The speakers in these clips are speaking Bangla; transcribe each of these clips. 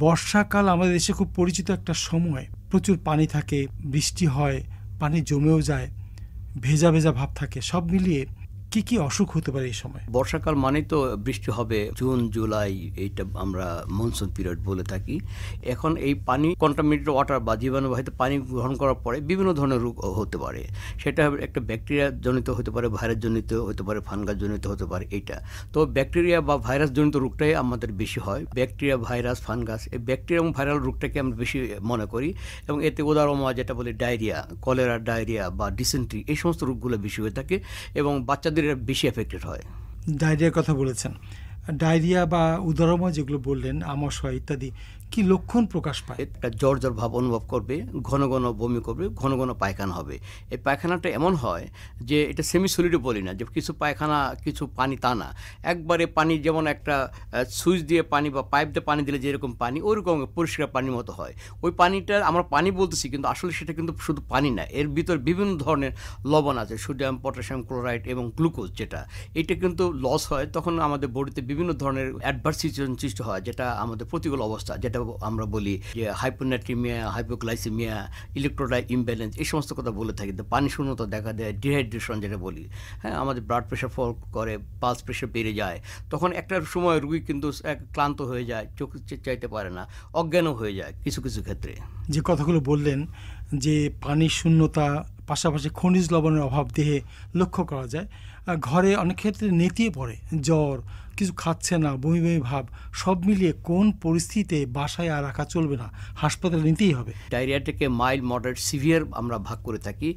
বর্ষাকাল আমাদের দেশে খুব পরিচিত একটা সময়, প্রচুর পানি থাকে, বৃষ্টি হয়, পানি জমেও যায়, ভেজা ভেজা ভাব থাকে। সব মিলিয়ে কি কি অসুখ হতে পারে এই সময়? বর্ষাকাল মানে তো বৃষ্টি হবে জুন জুলাই, এইটা আমরা মনসুন পিরিয়ড বলে থাকি। এখন এই পানি কন্টামিনেটেড ওয়াটার বা জীবাণুবাহিত পানি গ্রহণ করার পরে বিভিন্ন ধরনের রোগ হতে পারে। সেটা একটা ব্যাকটেরিয়া জনিত হতে পারে, ভাইরাস জনিত হতে পারে, ফাঙ্গাস জনিত হতে পারে। এইটা তো ব্যাকটেরিয়া বা ভাইরাস জনিত রোগটাই আমাদের বেশি হয়। ব্যাকটেরিয়া, ভাইরাস, ফাঙ্গাস, এই ব্যাকটেরিয়া এবং ভাইরাল রোগটাকে আমরা বেশি মনে করি, এবং এতে উদাহরণ যেটা বলি ডায়রিয়া, কলেরা, ডায়রিয়া বা ডিসেন্ট্রি, এই সমস্ত রোগগুলো বেশি হয়ে থাকে এবং বাচ্চাদের বেশি এফেক্টেড হয়। ডায়রিয়ার কথা বলেছেন। ডায়রিয়া বা উদরময় যেগুলো বললেন, আমাশয় ইত্যাদি, কি লক্ষণ প্রকাশ পায়? একটা জ্বর জ্বর ভাব অনুভব করবে, ঘন ঘন বমি করবে, ঘন ঘন পায়খানা হবে। এই পায়খানাটা এমন হয় যে এটা সেমি সলিডও বলি না, যে কিছু পায়খানা কিছু পানি, তা না, একবারে পানি যেমন একটা সুইচ দিয়ে পানি বা পাইপ দিয়ে পানি দিলে যেরকম পানি, ওইরকম পরিষ্কার পানির মতো হয়। ওই পানিটা আমরা পানি বলতেছি, কিন্তু আসলে সেটা কিন্তু শুধু পানি না, এর ভিতর বিভিন্ন ধরনের লবণ আছে, সোডিয়াম, পটাশিয়াম, ক্লোরাইড এবং গ্লুকোজ। যেটা এটা কিন্তু লস হয়, তখন আমাদের বডিতে বিভিন্ন ধরনের অ্যাডভার্স সিচুয়েশন সৃষ্টি হয়, যেটা আমাদের প্রতিকূল অবস্থা, যেটা আমরা বলি যে হাইপোনাট্রিমিয়া, হাইপোগ্লাইসেমিয়া, ইলেকট্রোলাইট ইমব্যালেন্স, এই সমস্ত কথা বলে থাকি। পানি শূন্যতা দেখা দেয়, ডিহাইড্রেশন যেটা বলি, হ্যাঁ, আমাদের ব্লাড প্রেশার ফল করে, পালস প্রেশার বেড়ে যায়। তখন একটা সময় রোগী কিন্তু ক্লান্ত হয়ে যায়, চোখ চাইতে পারে না, অজ্ঞানও হয়ে যায় কিছু কিছু ক্ষেত্রে। যে কথাগুলো বললেন, যে পানির শূন্যতা, পাশাপাশি খনিজ লবণের অভাব দেহে লক্ষ্য করা যায়। ঘরে অনেক ক্ষেত্রে নেতিয়ে পড়ে, জ্বর, কিছু খাচ্ছে না, বমি বমি ভাব, সব মিলিয়ে কোন পরিস্থিতিতে বাসায় আর রাখা চলবে না, হাসপাতালে নিতেই হবে? ডায়রিয়াটাকে মাইল্ড, মডারেট, সিভিয়ার আমরা ভাগ করে থাকি।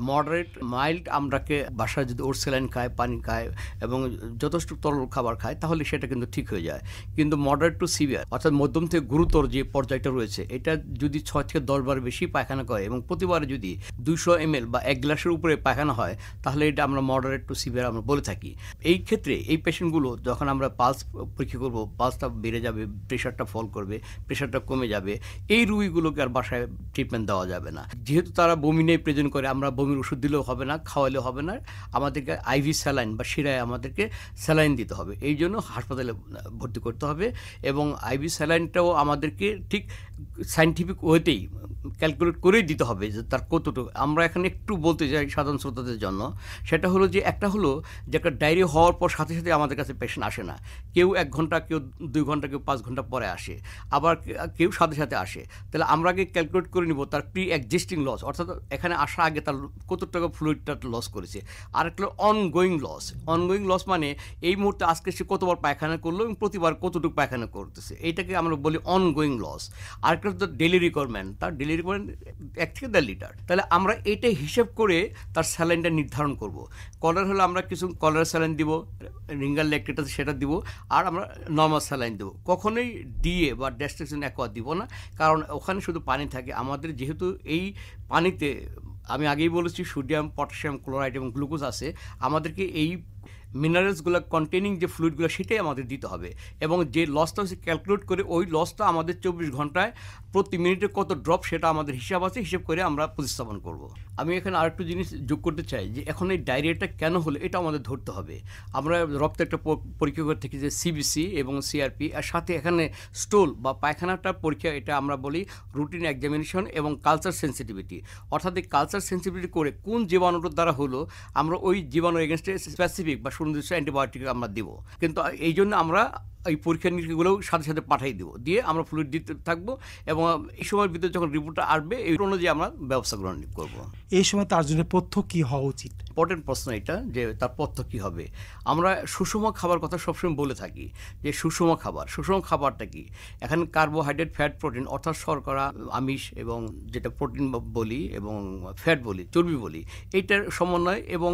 মডারেট, মাইল্ড আমরাকে বাসায় যদি ওর স্যালাইন খায়, পানি খায় এবং যথেষ্ট তরল খাবার খায়, তাহলে সেটা কিন্তু ঠিক হয়ে যায়। কিন্তু মডারেট টু সিভিয়ার, অর্থাৎ মধ্যম থেকে গুরুতর যে পর্যায়টা রয়েছে, এটা যদি 6 থেকে 10 বার বেশি পায়খানা করে এবং প্রতিবারে যদি 200 ml বা 1 গ্লাসের উপরে পায়খানা হয়, তাহলে এটা আমরা মডারেট টু সিভিয়ার আমরা বলে থাকি। এই ক্ষেত্রে এই পেশেন্টগুলো যখন আমরা পালস পরীক্ষা করবো, পালসটা বেড়ে যাবে, প্রেশারটা ফল করবে, প্রেশারটা কমে যাবে, এই রোগীগুলোকে আর বাসায় ট্রিটমেন্ট দেওয়া যাবে না। যেহেতু তারা বমি নিয়ে প্রেজেন্ট করে, আমরা বমির ওষুধ দিলেও হবে না, খাওয়ালেও হবে না, আমাদেরকে আইভি স্যালাইন বা শিরায় আমাদেরকে স্যালাইন দিতে হবে। এই জন্য হাসপাতালে ভর্তি করতে হবে, এবং আইভি স্যালাইনটাও আমাদেরকে ঠিক সায়েন্টিফিক ওয়েতেই ক্যালকুলেট করেই দিতে হবে যে তার কতটুকু। আমরা এখানে একটু বলতে চাই সাধারণ শ্রোতাদের জন্য, সেটা হলো যে একটা হলো যে একটা ডায়রিয়া হওয়ার পর সাথে সাথে আমাদের কাছে পেশেন্ট আসে না। কেউ 1 ঘন্টা, কেউ 2 ঘন্টা, কেউ 5 ঘন্টা পরে আসে, আবার কেউ সাথে সাথে আসে। তাহলে আমরা আগে ক্যালকুলেট করে নিব তার প্রি এক্সিস্টিং লস, অর্থাৎ এখানে আসার আগে তার কত টাকা ফ্লুইডটা লস করেছে। আর একটা অনগোয়িং লস। অনগোয়িং লস মানে এই মুহূর্তে আজকে সে কতবার পায়খানা করলো এবং প্রতিবার কতটুকু পায়খানা করতেছে, এইটাকে আমরা বলি অনগোয়িং লস। আর একটা হচ্ছে ডেলি রিকোয়ারমেন্ট, তার ডেলি রিকোয়ারমেন্ট 1 থেকে 1.5 লিটার। তাহলে আমরা এইটাই হিসেব করে তার স্যালাইনটা নির্ধারণ করব। কলার হলে আমরা কিছু কলার স্যালাইন দিব, রিঙ্গাল ল্যাকটেট আছে সেটা দিব, আর আমরা নর্মাল স্যালাইন দেবো। কখনোই ডিএ বা ডেস্টেশন অ্যাকোয়া দিব না, কারণ ওখানে শুধু পানি থাকে। আমাদের যেহেতু এই পানিতে আমি আগেই বলেছি সোডিয়াম, পটাশিয়াম, ক্লোরাইড এবং গ্লুকোজ আছে, আমাদেরকে এই মিনারেলসগুলো কন্টেনিং যে ফ্লুইডগুলো সেটাই আমাদের দিতে হবে, এবং যে লসটা হচ্ছে ক্যালকুলেট করে ওই লসটা আমাদের 24 ঘন্টায় প্রতি মিনিটে কত ড্রপ, সেটা আমাদের হিসাব আছে, হিসেব করে আমরা প্রতিস্থাপন করব। আমি এখানে আরেকটু জিনিস যোগ করতে চাই, যে এখন এই ডায়রিয়াটা কেন হলো এটা আমাদের ধরতে হবে। আমরা রক্তে একটা পরীক্ষা করে থাকি যে সিবিসি এবং সিআরপি, আর সাথে এখানে স্টোল বা পায়খানাটা পরীক্ষা, এটা আমরা বলি রুটিন এক্সামিনেশন এবং কালচার সেন্সিটিভিটি। অর্থাৎ এই কালচার সেন্সিটিভিটি করে কোন জীবাণুটার দ্বারা হলো, আমরা ওই জীবাণু এগেনস্টে স্পেসিফিক বা সুনির্দিষ্ট অ্যান্টিবায়োটিক আমরা দিব। কিন্তু এই জন্য আমরা এই পরীক্ষা নিরীক্ষাগুলোও সাথে সাথে পাঠিয়ে দেবো, দিয়ে আমরা ফ্লুইড দিতে থাকবো, এবং এই সময়ের ভিতরে যখন রিপোর্টটা আসবে এই অনুযায়ী আমরা ব্যবস্থা গ্রহণ করবো। এই সময় তার জন্য পথ্য কী হওয়া উচিত? ইম্পর্টেন্ট প্রশ্ন এটা, যে তার পথ্য কী হবে। আমরা সুষম খাবার কথা সবসময় বলে থাকি, যে সুষম খাবার, সুষম খাবারটা কি? এখানে কার্বোহাইড্রেট, ফ্যাট, প্রোটিন, অর্থাৎ শর্করা, আমিষ এবং যেটা প্রোটিন বলি এবং ফ্যাট বলি, চর্বি বলি, এইটার সমন্বয়, এবং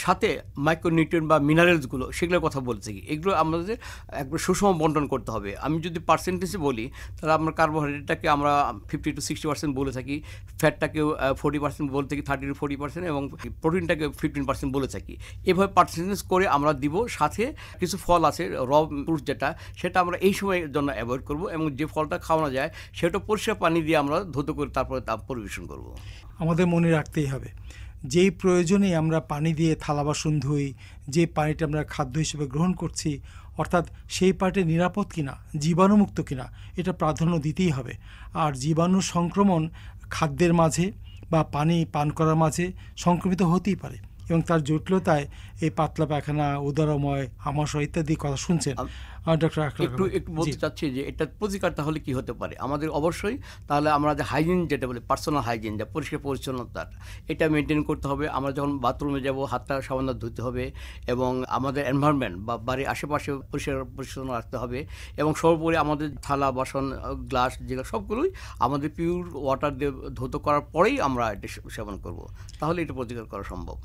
সাথে মাইক্রোনিউট্রিয়েন্ট বা মিনারেলসগুলো, সেগুলোর কথা বলে থাকি। এগুলো আমাদের একবার সুষম বন্টন করতে হবে। আমি যদি পার্সেন্টেজে বলি, তাহলে আমরা কার্বোহাইড্রেটটাকে আমরা 50 to 60% বলে থাকি, ফ্যাটটাকেও 40% বলে থাকি, 30 to 40%, এবং প্রোটিনটাকে 15% বলে থাকি। এভাবে পার্সেন্টেজ করে আমরা দিব। সাথে কিছু ফল আছে, র ফ্রুট যেটা, সেটা আমরা এই সময়ের জন্য অ্যাভয়েড করব, এবং যে ফলটা খাওয়ানো যায় সেটা পরিষ্কার পানি দিয়ে আমরা ধৌত করে তারপরে তা পরিবেশন করব। আমাদের মনে রাখতেই হবে, যেই প্রয়োজনে আমরা পানি দিয়ে থালা বাসন ধুই, যে পানিটা আমরা খাদ্য হিসেবে গ্রহণ করছি, অর্থাৎ সেই পাটে নিরাপদ কিনা, জীবাণুমুক্ত কিনা, এটা প্রাধান্য দিতেই হবে। আর জীবাণু সংক্রমণ খাদ্যের মাঝে বা পানি পান করার মাঝে সংক্রমিত হতেই পারে, এবং তার জটিলতায় এই পাতলা পায়খানা, উদরময়, আমাশয় ইত্যাদি কথা শুনছেন। ডক্টর একটু বলতে চাচ্ছি যে এটা প্রতিকার তাহলে কি হতে পারে আমাদের? অবশ্যই তাহলে আমরা যে হাইজিন যেটা বলি, পার্সোনাল হাইজিন, যা পরিষ্কার পরিচ্ছন্নতা, এটা মেনটেন করতে হবে। আমরা যখন বাথরুমে যাব হাতটা সামান্য ধুতে হবে, এবং আমাদের এনভায়রনমেন্ট বা বাড়ির আশেপাশে পরিষ্কার পরিচ্ছন্ন রাখতে হবে, এবং সর্বোপরি আমাদের থালা বাসন গ্লাস যেগুলো সবগুলোই আমাদের পিওর ওয়াটার দিয়ে ধৌত করার পরেই আমরা এটা সেবন করব, তাহলে এটা প্রতিকার করা সম্ভব।